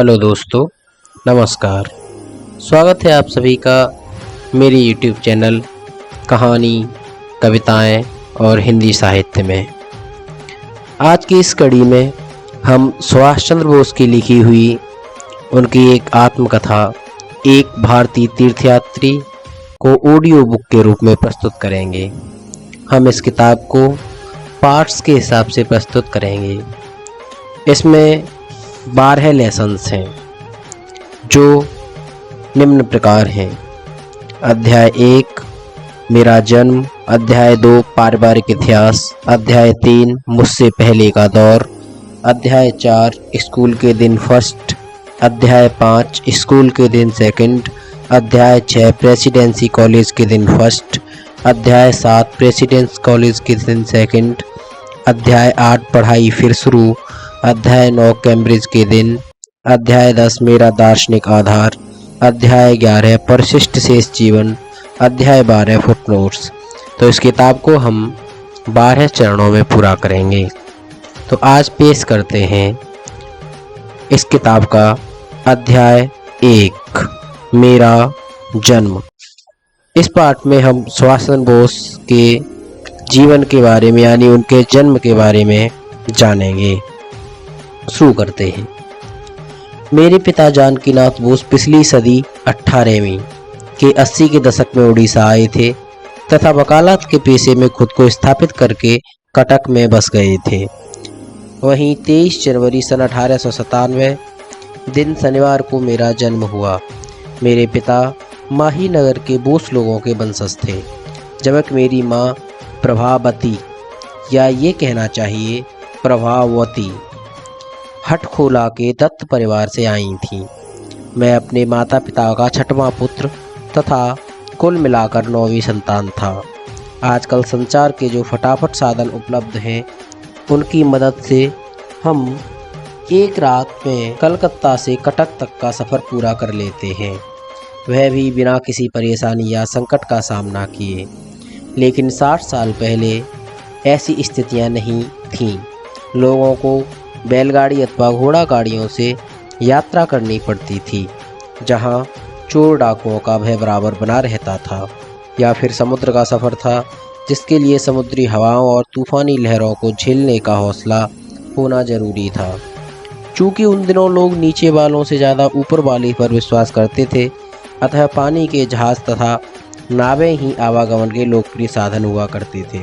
Hello दोस्तों, नमस्कार। स्वागत है आप सभी का मेरे यूट्यूब चैनल कहानी, कविताएं और हिंदी साहित्य में। आज की इस कड़ी में हम सुभाष चंद्र बोस की लिखी हुई उनकी एक आत्मकथा एक भारतीय तीर्थयात्री को ऑडियो बुक के रूप में प्रस्तुत करेंगे। हम इस किताब को पार्ट्स के हिसाब से प्रस्तुत करेंगे। इसमें 12 लेसन्स हैं जो निम्न प्रकार हैं। अध्याय 1 मेरा जन्म, अध्याय 2 पारिवारिक इतिहास, अध्याय 3 मुझसे पहले का दौर, अध्याय 4 स्कूल के दिन फर्स्ट, अध्याय 5 स्कूल के दिन सेकंड, अध्याय 6 प्रेसिडेंसी कॉलेज के दिन फर्स्ट, अध्याय 7 प्रेसिडेंस कॉलेज के दिन सेकंड, अध्याय 8 पढ़ाई फिर शुरू, अध्याय 9 कैम्ब्रिज के दिन, अध्याय 10 मेरा दार्शनिक आधार, अध्याय 11 परिशिष्ट शेष जीवन, अध्याय 12 फुटनोट्स। तो इस किताब को हम 12 चरणों में पूरा करेंगे। तो आज पेश करते हैं इस किताब का अध्याय 1 मेरा जन्म। इस पाठ में हम सुभाष चंद्र बोस के जीवन के बारे में यानी उनके जन्म के बारे में जानेंगे। शुरू करते हैं। मेरे पिता जानकीनाथ बोस पिछली सदी 18वीं के 80 के दशक में उड़ीसा आए थे तथा वकालत के पेशे में खुद को स्थापित करके कटक में बस गए थे। वहीं 23 जनवरी सन 1897 दिन शनिवार को मेरा जन्म हुआ। मेरे पिता माही नगर के बोस लोगों के वंशज थे, जबकि मेरी माँ प्रभावती या ये कहना चाहिए प्रभावती हटखोला के दत्त परिवार से आई थीं। मैं अपने माता पिता का छठवां पुत्र तथा कुल मिलाकर 9वीं संतान था। आजकल संचार के जो फटाफट साधन उपलब्ध हैं उनकी मदद से हम एक रात में कलकत्ता से कटक तक का सफ़र पूरा कर लेते हैं, वह भी बिना किसी परेशानी या संकट का सामना किए। लेकिन 60 साल पहले ऐसी स्थितियां नहीं थीं। लोगों को बैलगाड़ी अथवा घोड़ा गाड़ियों से यात्रा करनी पड़ती थी, जहां चोर डाकुओं का भय बराबर बना रहता था, या फिर समुद्र का सफ़र था जिसके लिए समुद्री हवाओं और तूफ़ानी लहरों को झेलने का हौसला होना जरूरी था। चूँकि उन दिनों लोग नीचे वालों से ज़्यादा ऊपर वाले पर विश्वास करते थे, अतः पानी के जहाज़ तथा नावें ही आवागमन के लोकप्रिय साधन हुआ करते थे।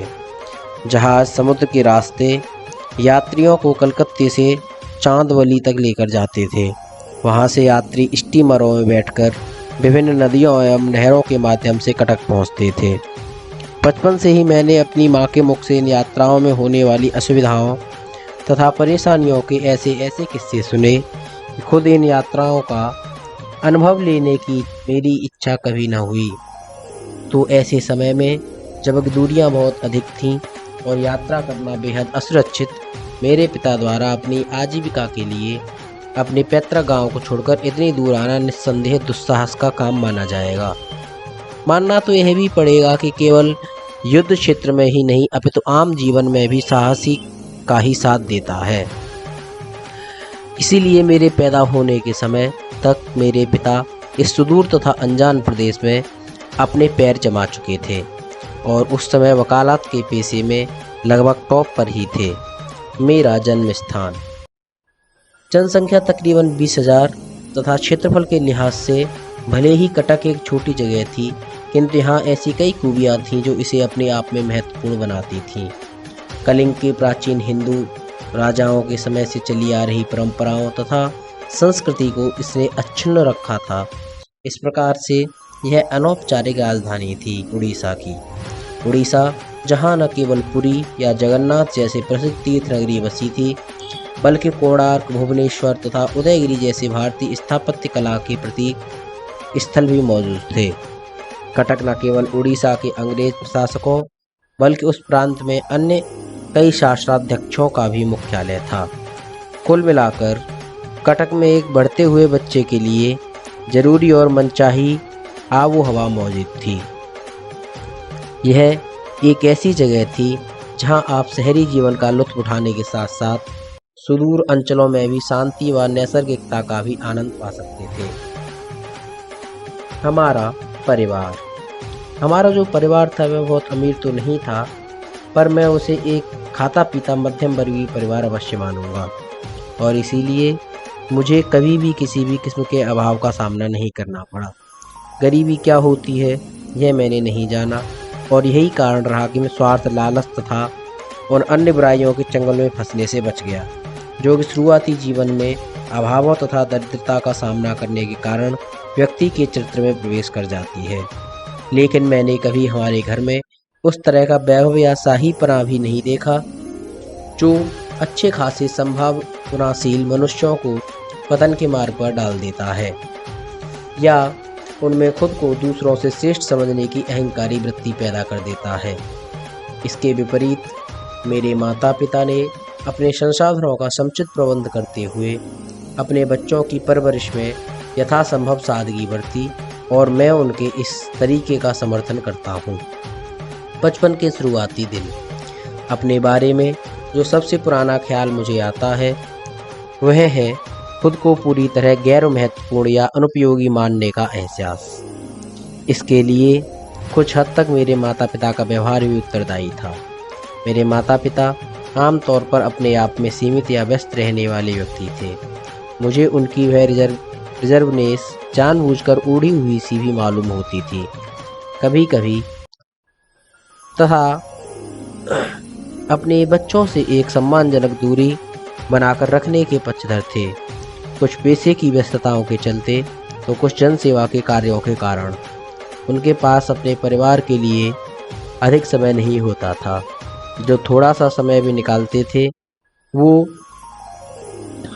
जहाज़ समुद्र के रास्ते यात्रियों को कलकत्ते से चांदवली तक लेकर जाते थे। वहां से यात्री स्टीमरों में बैठकर विभिन्न नदियों एवं नहरों के माध्यम से कटक पहुंचते थे। बचपन से ही मैंने अपनी माँ के मुख से इन यात्राओं में होने वाली असुविधाओं तथा परेशानियों के ऐसे ऐसे किस्से सुने कि खुद इन यात्राओं का अनुभव लेने की मेरी इच्छा कभी न हुई। तो ऐसे समय में जब दूरियां बहुत अधिक थीं और यात्रा करना बेहद असुरक्षित, मेरे पिता द्वारा अपनी आजीविका के लिए अपने पैतृक गांव को छोड़कर इतनी दूर आना निस्संदेह दुस्साहस का काम माना जाएगा। मानना तो यह भी पड़ेगा कि केवल युद्ध क्षेत्र में ही नहीं अपितु आम जीवन में भी साहसी का ही साथ देता है। इसीलिए मेरे पैदा होने के समय तक मेरे पिता इस सुदूर तथा अनजान प्रदेश में अपने पैर जमा चुके थे और उस समय वकालत के पेशे में लगभग टॉप पर ही थे। मेरा जन्म स्थान। जनसंख्या तकरीबन 20,000 तथा क्षेत्रफल के लिहाज से भले ही कटक एक छोटी जगह थी, किंतु यहाँ ऐसी कई खूबियाँ थीं जो इसे अपने आप में महत्वपूर्ण बनाती थीं। कलिंग के प्राचीन हिंदू राजाओं के समय से चली आ रही परंपराओं तथा संस्कृति को इसने अक्षुण्ण रखा था। इस प्रकार से यह अनौपचारिक राजधानी थी उड़ीसा की। उड़ीसा जहाँ न केवल पुरी या जगन्नाथ जैसे प्रसिद्ध तीर्थ नगरी बसी थी, बल्कि कोणार्क, भुवनेश्वर तथा उदयगिरी जैसे भारतीय स्थापत्य कला के प्रतीक स्थल भी मौजूद थे। कटक न केवल उड़ीसा के अंग्रेज प्रशासकों बल्कि उस प्रांत में अन्य कई शासनाध्यक्षों का भी मुख्यालय था। कुल मिलाकर कटक में एक बढ़ते हुए बच्चे के लिए जरूरी और मनचाही आबो हवा मौजूद थी। यह एक ऐसी जगह थी जहां आप शहरी जीवन का लुत्फ उठाने के साथ साथ सुदूर अंचलों में भी शांति व नैसर्गिकता का भी आनंद पा सकते थे। हमारा परिवार। हमारा जो परिवार था वह बहुत अमीर तो नहीं था, पर मैं उसे एक खाता पीता मध्यम वर्गीय परिवार अवश्य मानूंगा, और इसीलिए मुझे कभी भी किसी भी किस्म के अभाव का सामना नहीं करना पड़ा। गरीबी क्या होती है यह मैंने नहीं जाना, और यही कारण रहा कि मैं स्वार्थ, लालच तथा और अन्य बुराइयों के चंगुल में फंसने से बच गया, जो कि शुरुआती जीवन में अभावों तथा दरिद्रता का सामना करने के कारण व्यक्ति के चरित्र में प्रवेश कर जाती है। लेकिन मैंने कभी हमारे घर में उस तरह का वैभव या शाहीपना भी नहीं देखा जो अच्छे खासे संभावनाशील मनुष्यों को पतन के मार्ग पर डाल देता है, या उनमें खुद को दूसरों से श्रेष्ठ समझने की अहंकारी वृत्ति पैदा कर देता है। इसके विपरीत मेरे माता पिता ने अपने संसाधनों का समुचित प्रबंध करते हुए अपने बच्चों की परवरिश में यथासंभव सादगी बरती, और मैं उनके इस तरीके का समर्थन करता हूँ। बचपन के शुरुआती दिन। अपने बारे में जो सबसे पुराना ख्याल मुझे आता है वह है खुद को पूरी तरह गैर महत्वपूर्ण या अनुपयोगी मानने का एहसास। इसके लिए कुछ हद तक मेरे माता पिता का व्यवहार भी उत्तरदायी था। मेरे माता पिता आमतौर पर अपने आप में सीमित या व्यस्त रहने वाले व्यक्ति थे। मुझे उनकी वह रिजर्वनेस जानबूझकर ओढ़ी हुई सी भी मालूम होती थी कभी कभी, तथा अपने बच्चों से एक सम्मानजनक दूरी बनाकर रखने के पक्षधर थे। कुछ पैसे की व्यस्तताओं के चलते तो कुछ जनसेवा के कार्यों के कारण उनके पास अपने परिवार के लिए अधिक समय नहीं होता था। जो थोड़ा सा समय भी निकालते थे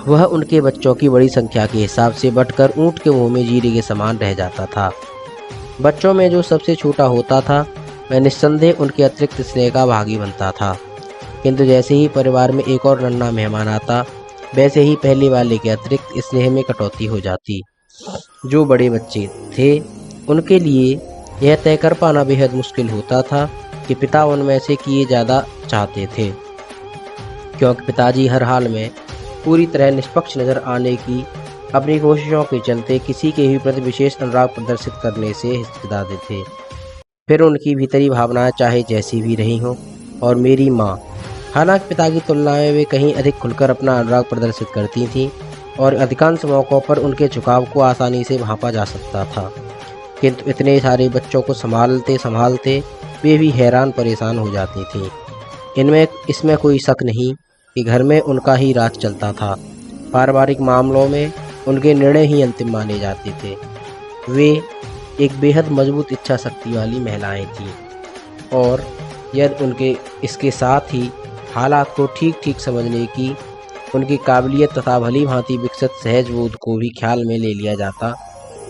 वह उनके बच्चों की बड़ी संख्या के हिसाब से बटकर ऊंट के मुंह में जीरे के समान रह जाता था। बच्चों में जो सबसे छोटा होता था वह निस्संदेह उनके अतिरिक्त स्नेह का भागी बनता था, किंतु जैसे ही परिवार में एक और नन्हा मेहमान आता वैसे ही पहले वाले के अतिरिक्त स्नेह में कटौती हो जाती। जो बड़े बच्चे थे उनके लिए यह तय कर पाना बेहद मुश्किल होता था कि पिता उनमें से किए ज़्यादा चाहते थे, क्योंकि पिताजी हर हाल में पूरी तरह निष्पक्ष नज़र आने की अपनी कोशिशों के चलते किसी के भी प्रति विशेष अनुराग प्रदर्शित करने से हिचकिचाते थे। फिर उनकी भीतरी भावनाएं चाहे जैसी भी रही हों, और मेरी माँ, हालांकि पिता की तुलना में वे कहीं अधिक खुलकर अपना अनुराग प्रदर्शित करती थीं, और अधिकांश मौक़ों पर उनके झुकाव को आसानी से भांपा जा सकता था, किंतु इतने सारे बच्चों को संभालते संभालते वे भी हैरान परेशान हो जाती थीं। इसमें कोई शक नहीं कि घर में उनका ही राज चलता था। पारिवारिक मामलों में उनके निर्णय ही अंतिम माने जाते थे। वे एक बेहद मजबूत इच्छा शक्ति वाली महिलाएं थीं, और यदि उनके इसके साथ ही हालात को ठीक ठीक समझने की उनकी काबिलियत तथा भली भांति विकसित सहज बोध को भी ख्याल में ले लिया जाता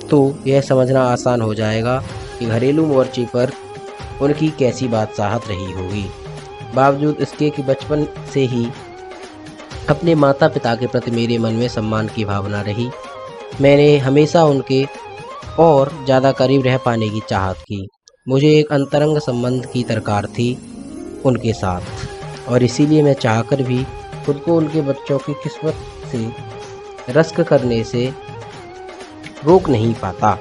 तो यह समझना आसान हो जाएगा कि घरेलू मोर्चे पर उनकी कैसी बादशाहत रही होगी। बावजूद इसके कि बचपन से ही अपने माता पिता के प्रति मेरे मन में सम्मान की भावना रही, मैंने हमेशा उनके और ज़्यादा करीब रह पाने की चाहत की। मुझे एक अंतरंग संबंध की दरकार थी उनके साथ, और इसीलिए मैं चाहकर भी खुद को उनके बच्चों की किस्मत से रश्क करने से रोक नहीं पाता।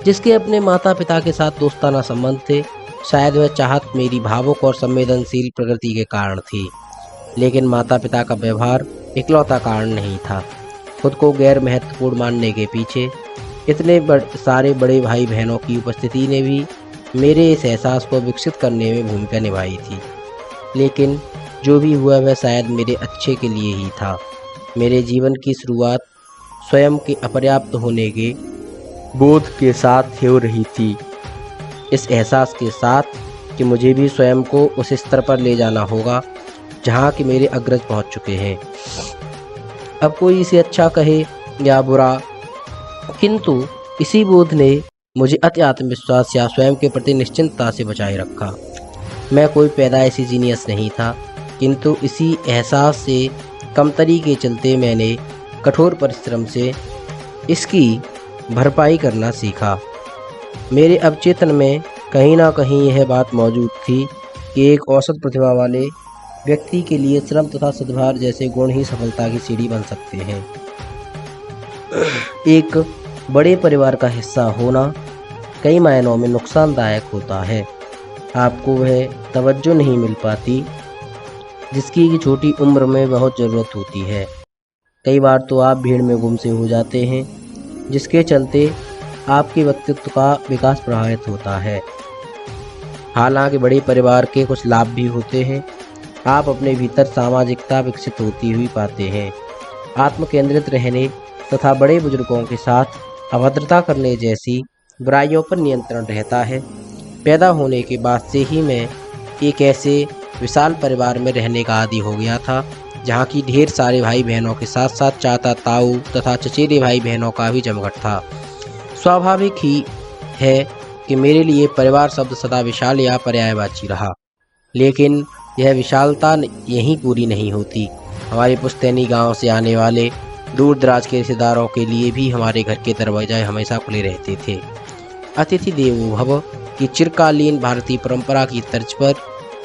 जिसके अपने माता पिता के साथ दोस्ताना संबंध थे, शायद वह चाहत मेरी भावुक और संवेदनशील प्रकृति के कारण थी, लेकिन माता पिता का व्यवहार इकलौता कारण नहीं था। खुद को गैर महत्वपूर्ण मानने के पीछे इतने सारे बड़े भाई बहनों की उपस्थिति ने भी मेरे इस एहसास को विकसित करने में भूमिका निभाई थी। लेकिन जो भी हुआ वह शायद मेरे अच्छे के लिए ही था। मेरे जीवन की शुरुआत स्वयं के अपर्याप्त होने के बोध के साथ हो रही थी, इस एहसास के साथ कि मुझे भी स्वयं को उस स्तर पर ले जाना होगा जहाँ कि मेरे अग्रज पहुँच चुके हैं। अब कोई इसे अच्छा कहे या बुरा, किंतु इसी बोध ने मुझे अति आत्मविश्वास या स्वयं के प्रति निश्चिंतता से बचाए रखा। मैं कोई पैदाइशी जीनियस नहीं था, किंतु इसी एहसास से कमतरी के चलते मैंने कठोर परिश्रम से इसकी भरपाई करना सीखा। मेरे अवचेतन में कहीं ना कहीं यह बात मौजूद थी कि एक औसत प्रतिभा वाले व्यक्ति के लिए श्रम तथा सद्भाव जैसे गुण ही सफलता की सीढ़ी बन सकते हैं। एक बड़े परिवार का हिस्सा होना कई मायनों में नुकसानदायक होता है। आपको वह तवज्जो नहीं मिल पाती जिसकी कि छोटी उम्र में बहुत ज़रूरत होती है। कई बार तो आप भीड़ में गुम से हो जाते हैं, जिसके चलते आपके व्यक्तित्व का विकास प्रभावित होता है। हालांकि बड़े परिवार के कुछ लाभ भी होते हैं। आप अपने भीतर सामाजिकता विकसित होती हुई पाते हैं। आत्म केंद्रित रहने तथा बड़े बुजुर्गों के साथ अभद्रता करने जैसी बुराइयों पर नियंत्रण रहता है। पैदा होने के बाद से ही मैं एक ऐसे विशाल परिवार में रहने का आदी हो गया था, जहाँ की ढेर सारे भाई बहनों के साथ साथ चाचा ताऊ तथा चचेरे भाई बहनों का भी जमघट था। स्वाभाविक ही है कि मेरे लिए परिवार शब्द सदा विशाल या पर्यायवाची रहा, लेकिन यह विशालता यहीं पूरी नहीं होती। हमारे पुश्तैनी गांव से आने वाले दूर दराज के रिश्तेदारों के लिए भी हमारे घर के दरवाजे हमेशा खुले रहते थे। अतिथि देवो भव की चिरकालीन भारतीय परंपरा की तर्ज पर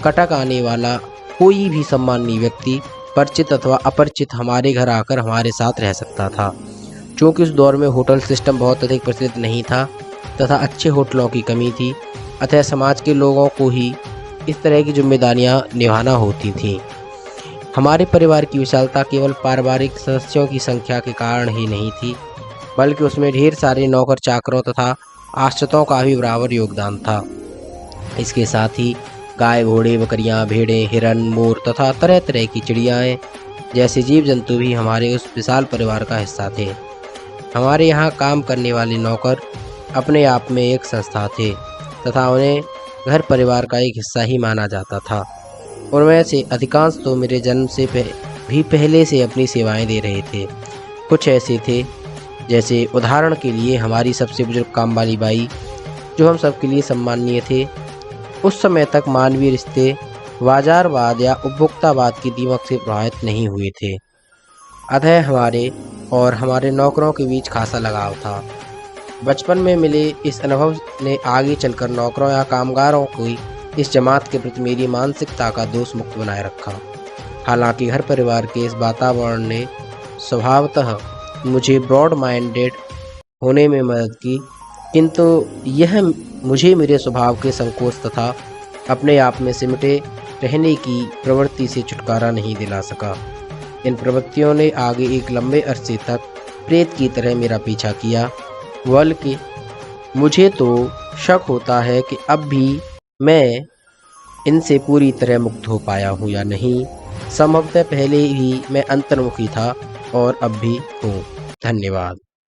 कटक आने वाला कोई भी सम्मानीय व्यक्ति परिचित अथवा अपरिचित हमारे घर आकर हमारे साथ रह सकता था। चूँकि उस दौर में होटल सिस्टम बहुत अधिक प्रचलित नहीं था तथा अच्छे होटलों की कमी थी, अतः समाज के लोगों को ही इस तरह की जिम्मेदारियां निभाना होती थीं। हमारे परिवार की विशालता केवल पारिवारिक सदस्यों की संख्या के कारण ही नहीं थी, बल्कि उसमें ढेर सारे नौकर चाकरों तथा आश्रितों का भी बराबर योगदान था। इसके साथ ही गाय, घोड़े, बकरियां, भेड़ें, हिरन, मोर तथा तरह तरह की चिड़ियाएँ जैसे जीव जंतु भी हमारे उस विशाल परिवार का हिस्सा थे। हमारे यहाँ काम करने वाले नौकर अपने आप में एक संस्था थे तथा उन्हें घर परिवार का एक हिस्सा ही माना जाता था। उनमें से अधिकांश तो मेरे जन्म से भी पहले से अपनी सेवाएं दे रहे थे। कुछ ऐसे थे, जैसे उदाहरण के लिए हमारी सबसे बुजुर्ग कामवाली बाई, जो हम सबके लिए सम्माननीय थे। उस समय तक मानवीय रिश्ते बाजारवाद या उपभोक्तावाद की दीमक से प्रभावित नहीं हुए थे, अतः हमारे और हमारे नौकरों के बीच खासा लगाव था। बचपन में मिले इस अनुभव ने आगे चलकर नौकरों या कामगारों की इस जमात के प्रति मेरी मानसिकता का दोष मुक्त बनाए रखा। हालांकि घर परिवार के इस वातावरण ने स्वभावतः मुझे ब्रॉड माइंडेड होने में मदद की, किंतु यह मुझे मेरे स्वभाव के संकोच तथा अपने आप में सिमटे रहने की प्रवृत्ति से छुटकारा नहीं दिला सका। इन प्रवृत्तियों ने आगे एक लंबे अरसे तक प्रेत की तरह मेरा पीछा किया, बल्कि मुझे तो शक होता है कि अब भी मैं इनसे पूरी तरह मुक्त हो पाया हूँ या नहीं। संभवतः पहले ही मैं अंतर्मुखी था और अब भी हूँ। धन्यवाद।